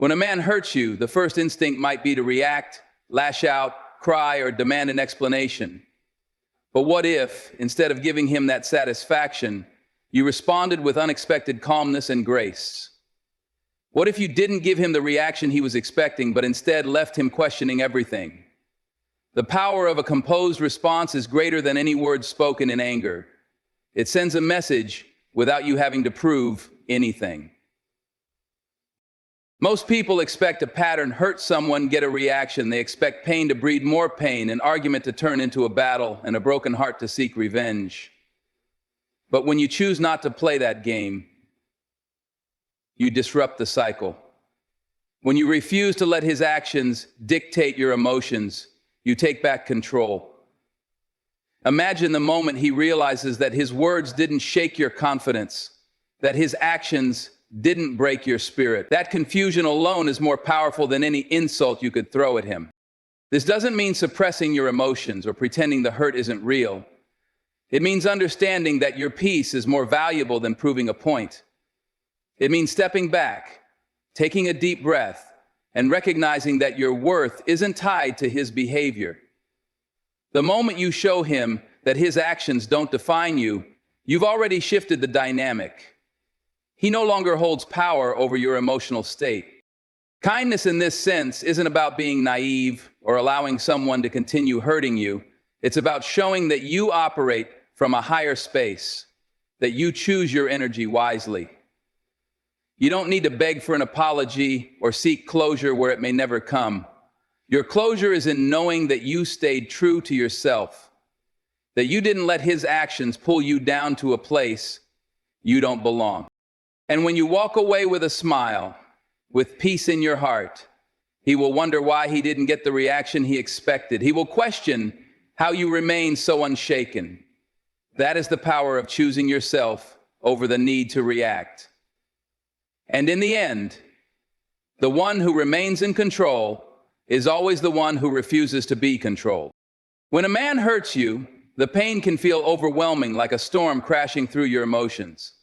When a man hurts you, the first instinct might be to react, lash out, cry, or demand an explanation. But what if, instead of giving him that satisfaction, you responded with unexpected calmness and grace? What if you didn't give him the reaction he was expecting, but instead left him questioning everything? The power of a composed response is greater than any words spoken in anger. It sends a message without you having to prove anything. Most people expect a pattern: hurt someone, get a reaction. They expect pain to breed more pain, an argument to turn into a battle, and a broken heart to seek revenge. But when you choose not to play that game, you disrupt the cycle. When you refuse to let his actions dictate your emotions, you take back control. Imagine the moment he realizes that his words didn't shake your confidence, that his actions didn't break your spirit. That confusion alone is more powerful than any insult you could throw at him. This doesn't mean suppressing your emotions or pretending the hurt isn't real. It means understanding that your peace is more valuable than proving a point. It means stepping back, taking a deep breath, and recognizing that your worth isn't tied to his behavior. The moment you show him that his actions don't define you, you've already shifted the dynamic. He no longer holds power over your emotional state. Kindness in this sense isn't about being naive or allowing someone to continue hurting you. It's about showing that you operate from a higher space, that you choose your energy wisely. You don't need to beg for an apology or seek closure where it may never come. Your closure is in knowing that you stayed true to yourself, that you didn't let his actions pull you down to a place you don't belong. And when you walk away with a smile, with peace in your heart, he will wonder why he didn't get the reaction he expected. He will question how you remain so unshaken. That is the power of choosing yourself over the need to react. And in the end, the one who remains in control is always the one who refuses to be controlled. When a man hurts you, the pain can feel overwhelming, like a storm crashing through your emotions.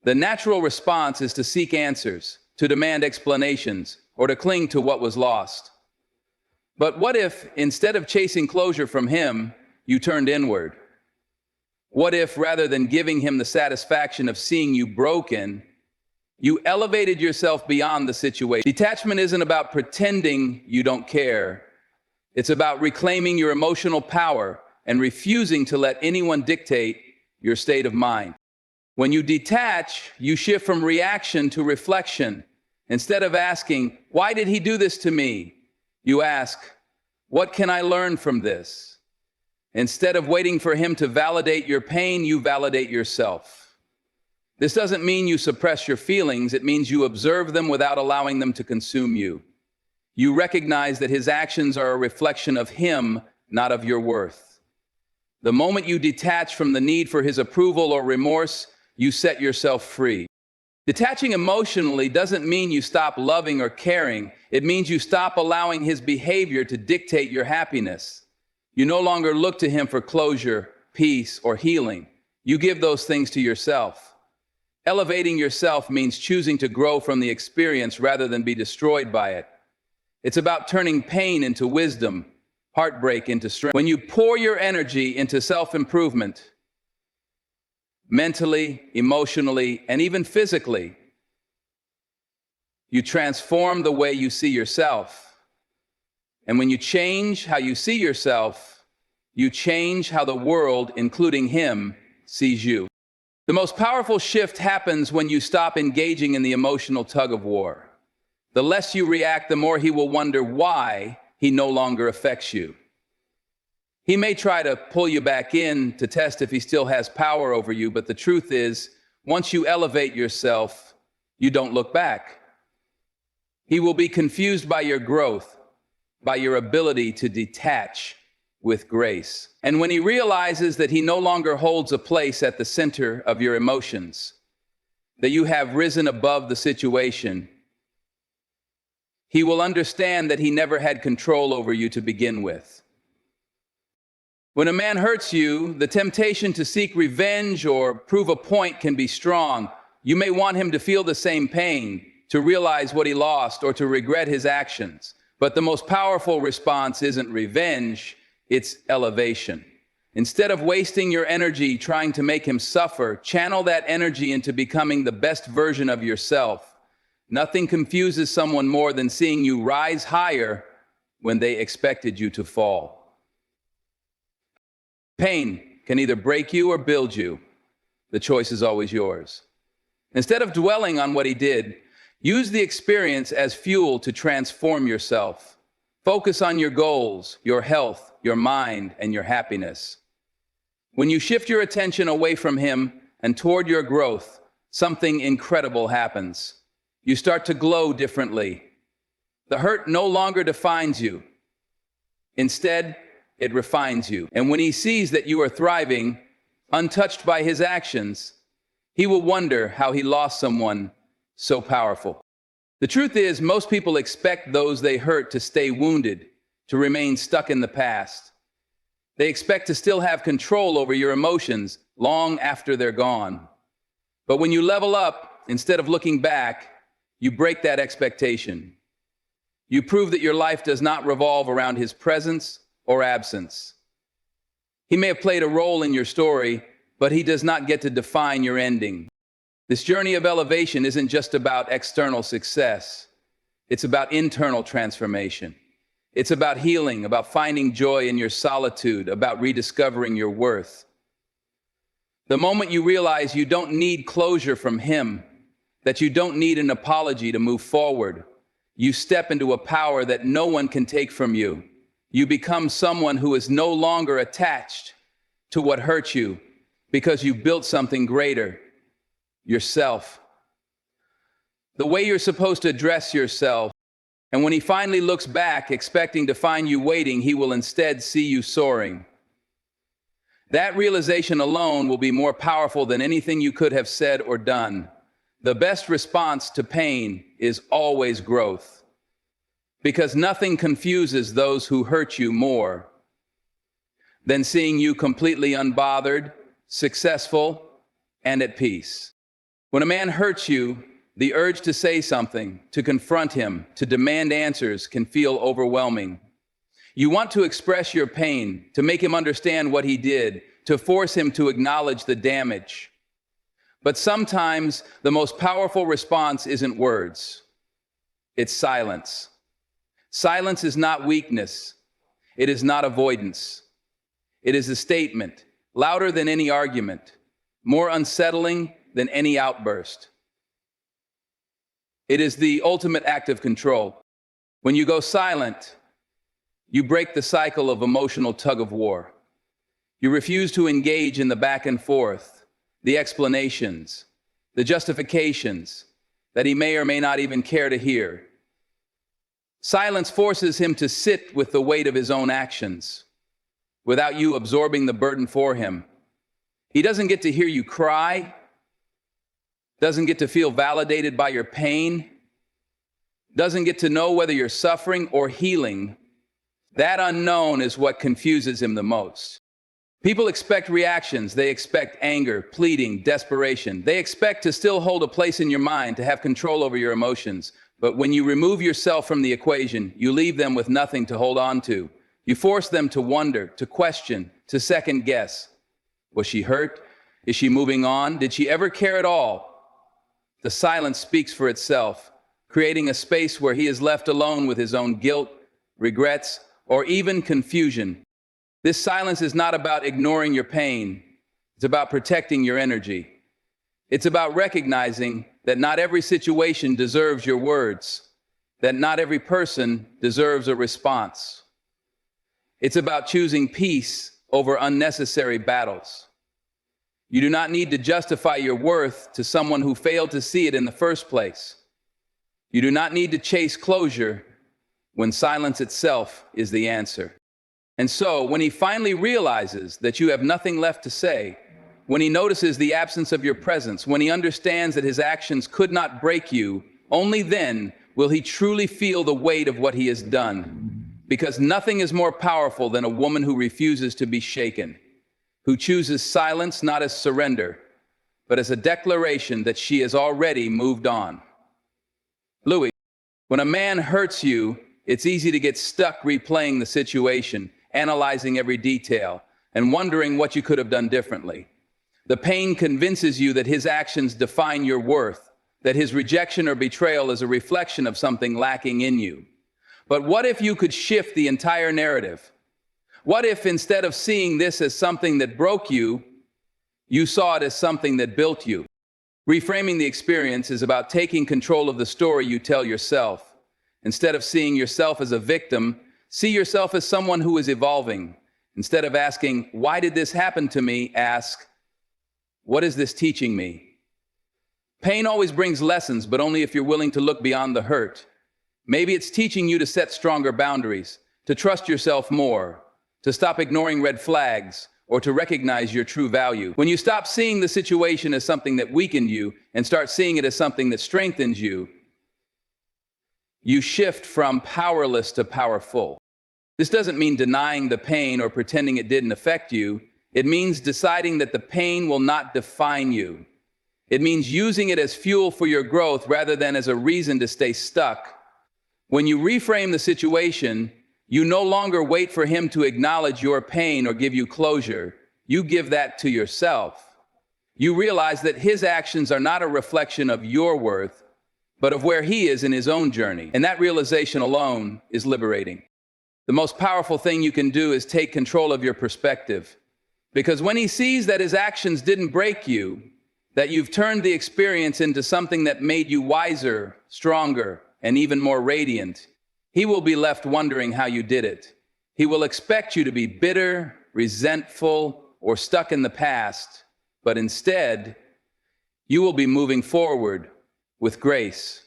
The natural response is to seek answers, to demand explanations, or to cling to what was lost. But what if, instead of chasing closure from him, you turned inward? What if, rather than giving him the satisfaction of seeing you broken, you elevated yourself beyond the situation? Detachment isn't about pretending you don't care. It's about reclaiming your emotional power and refusing to let anyone dictate your state of mind. When you detach, you shift from reaction to reflection. Instead of asking, "Why did he do this to me?" you ask, "What can I learn from this?" Instead of waiting for him to validate your pain, you validate yourself. This doesn't mean you suppress your feelings. It means you observe them without allowing them to consume you. You recognize that his actions are a reflection of him, not of your worth. The moment you detach from the need for his approval or remorse, you set yourself free. Detaching emotionally doesn't mean you stop loving or caring. It means you stop allowing his behavior to dictate your happiness. You no longer look to him for closure, peace, or healing. You give those things to yourself. Elevating yourself means choosing to grow from the experience rather than be destroyed by it. It's about turning pain into wisdom, heartbreak into strength. When you pour your energy into self-improvement, mentally, emotionally, and even physically, you transform the way you see yourself. And when you change how you see yourself, you change how the world, including him, sees you. The most powerful shift happens when you stop engaging in the emotional tug-of-war. The less you react, the more he will wonder why he no longer affects you. He may try to pull you back in to test if he still has power over you, but the truth is, once you elevate yourself, you don't look back. He will be confused by your growth, by your ability to detach with grace. And when he realizes that he no longer holds a place at the center of your emotions, that you have risen above the situation, he will understand that he never had control over you to begin with. When a man hurts you, the temptation to seek revenge or prove a point can be strong. You may want him to feel the same pain, to realize what he lost, or to regret his actions. But the most powerful response isn't revenge, it's elevation. Instead of wasting your energy trying to make him suffer, channel that energy into becoming the best version of yourself. Nothing confuses someone more than seeing you rise higher when they expected you to fall. Pain can either break you or build you. The choice is always yours. Instead of dwelling on what he did, use the experience as fuel to transform yourself. Focus on your goals, your health, your mind, and your happiness. When you shift your attention away from him and toward your growth, something incredible happens. You start to glow differently. The hurt no longer defines you. Instead, it refines you. And when he sees that you are thriving, untouched by his actions, he will wonder how he lost someone so powerful. The truth is, most people expect those they hurt to stay wounded, to remain stuck in the past. They expect to still have control over your emotions long after they're gone. But when you level up, instead of looking back, you break that expectation. You prove that your life does not revolve around his presence or absence. He may have played a role in your story, but he does not get to define your ending. This journey of elevation isn't just about external success. It's about internal transformation. It's about healing, about finding joy in your solitude, about rediscovering your worth. The moment you realize you don't need closure from him, that you don't need an apology to move forward, you step into a power that no one can take from you. You become someone who is no longer attached to what hurt you because you built something greater, yourself. The way you're supposed to address yourself. And when he finally looks back, expecting to find you waiting, he will instead see you soaring. That realization alone will be more powerful than anything you could have said or done. The best response to pain is always growth, because nothing confuses those who hurt you more than seeing you completely unbothered, successful, and at peace. When a man hurts you, the urge to say something, to confront him, to demand answers can feel overwhelming. You want to express your pain, to make him understand what he did, to force him to acknowledge the damage. But sometimes the most powerful response isn't words. It's silence. Silence is not weakness. It is not avoidance. It is a statement, louder than any argument, more unsettling than any outburst. It is the ultimate act of control. When you go silent, you break the cycle of emotional tug-of-war. You refuse to engage in the back and forth, the explanations, the justifications that he may or may not even care to hear. Silence forces him to sit with the weight of his own actions, without you absorbing the burden for him. He doesn't get to hear you cry, doesn't get to feel validated by your pain, doesn't get to know whether you're suffering or healing. That unknown is what confuses him the most. People expect reactions. They expect anger, pleading, desperation. They expect to still hold a place in your mind, to have control over your emotions. But when you remove yourself from the equation, you leave them with nothing to hold on to. You force them to wonder, to question, to second guess. Was she hurt? Is she moving on? Did she ever care at all? The silence speaks for itself, creating a space where he is left alone with his own guilt, regrets, or even confusion. This silence is not about ignoring your pain. It's about protecting your energy. It's about recognizing that not every situation deserves your words, that not every person deserves a response. It's about choosing peace over unnecessary battles. You do not need to justify your worth to someone who failed to see it in the first place. You do not need to chase closure when silence itself is the answer. And so, when he finally realizes that you have nothing left to say, when he notices the absence of your presence, when he understands that his actions could not break you, only then will he truly feel the weight of what he has done. Because nothing is more powerful than a woman who refuses to be shaken, who chooses silence not as surrender, but as a declaration that she has already moved on. Louis, when a man hurts you, it's easy to get stuck replaying the situation, analyzing every detail, and wondering what you could have done differently. The pain convinces you that his actions define your worth, that his rejection or betrayal is a reflection of something lacking in you. But what if you could shift the entire narrative? What if instead of seeing this as something that broke you, you saw it as something that built you? Reframing the experience is about taking control of the story you tell yourself. Instead of seeing yourself as a victim, see yourself as someone who is evolving. Instead of asking, "Why did this happen to me?" ask, "What is this teaching me?" Pain always brings lessons, but only if you're willing to look beyond the hurt. Maybe it's teaching you to set stronger boundaries, to trust yourself more, to stop ignoring red flags, or to recognize your true value. When you stop seeing the situation as something that weakened you and start seeing it as something that strengthens you, you shift from powerless to powerful. This doesn't mean denying the pain or pretending it didn't affect you. It means deciding that the pain will not define you. It means using it as fuel for your growth rather than as a reason to stay stuck. When you reframe the situation, you no longer wait for him to acknowledge your pain or give you closure. You give that to yourself. You realize that his actions are not a reflection of your worth, but of where he is in his own journey. And that realization alone is liberating. The most powerful thing you can do is take control of your perspective. Because when he sees that his actions didn't break you, that you've turned the experience into something that made you wiser, stronger, and even more radiant, he will be left wondering how you did it. He will expect you to be bitter, resentful, or stuck in the past, but instead, you will be moving forward with grace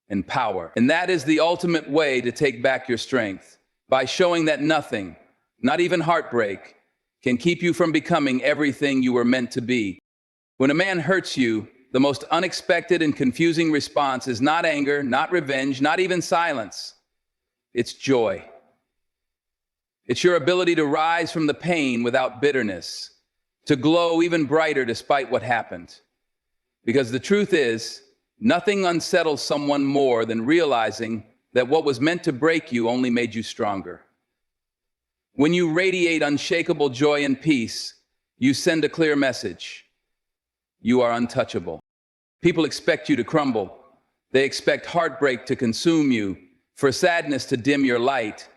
and power. And that is the ultimate way to take back your strength, by showing that nothing, not even heartbreak, can keep you from becoming everything you were meant to be. When a man hurts you, the most unexpected and confusing response is not anger, not revenge, not even silence. It's joy. It's your ability to rise from the pain without bitterness, to glow even brighter despite what happened. Because the truth is, nothing unsettles someone more than realizing that what was meant to break you only made you stronger. When you radiate unshakable joy and peace, you send a clear message. You are untouchable. People expect you to crumble. They expect heartbreak to consume you, for sadness to dim your light.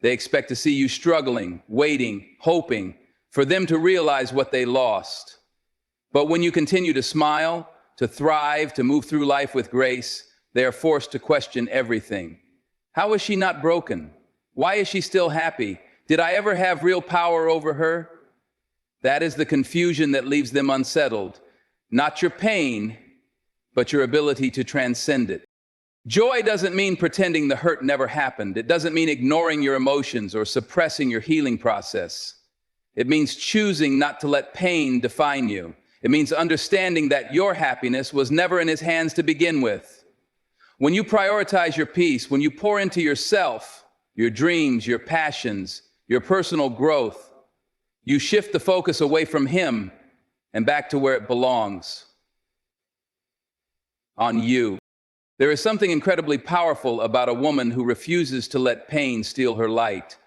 They expect to see you struggling, waiting, hoping, for them to realize what they lost. But when you continue to smile, to thrive, to move through life with grace, they are forced to question everything. How is she not broken? Why is she still happy? Did I ever have real power over her? That is the confusion that leaves them unsettled. Not your pain, but your ability to transcend it. Joy doesn't mean pretending the hurt never happened. It doesn't mean ignoring your emotions or suppressing your healing process. It means choosing not to let pain define you. It means understanding that your happiness was never in his hands to begin with. When you prioritize your peace, when you pour into yourself, your dreams, your passions, your personal growth, you shift the focus away from him and back to where it belongs, on you. There is something incredibly powerful about a woman who refuses to let pain steal her light.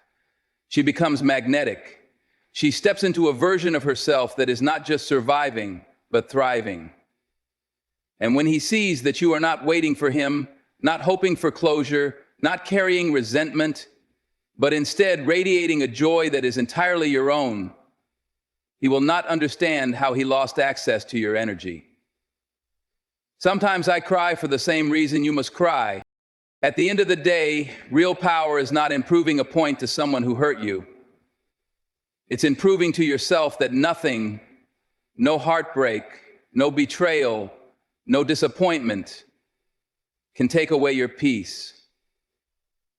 She becomes magnetic. She steps into a version of herself that is not just surviving, but thriving. And when he sees that you are not waiting for him, not hoping for closure, not carrying resentment, but instead radiating a joy that is entirely your own, he will not understand how he lost access to your energy. Sometimes I cry for the same reason you must cry. At the end of the day, real power is not in proving a point to someone who hurt you. It's in proving to yourself that nothing, no heartbreak, no betrayal, no disappointment can take away your peace.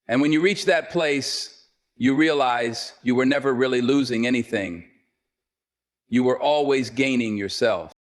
And when you reach that place, you realize you were never really losing anything. You were always gaining yourself.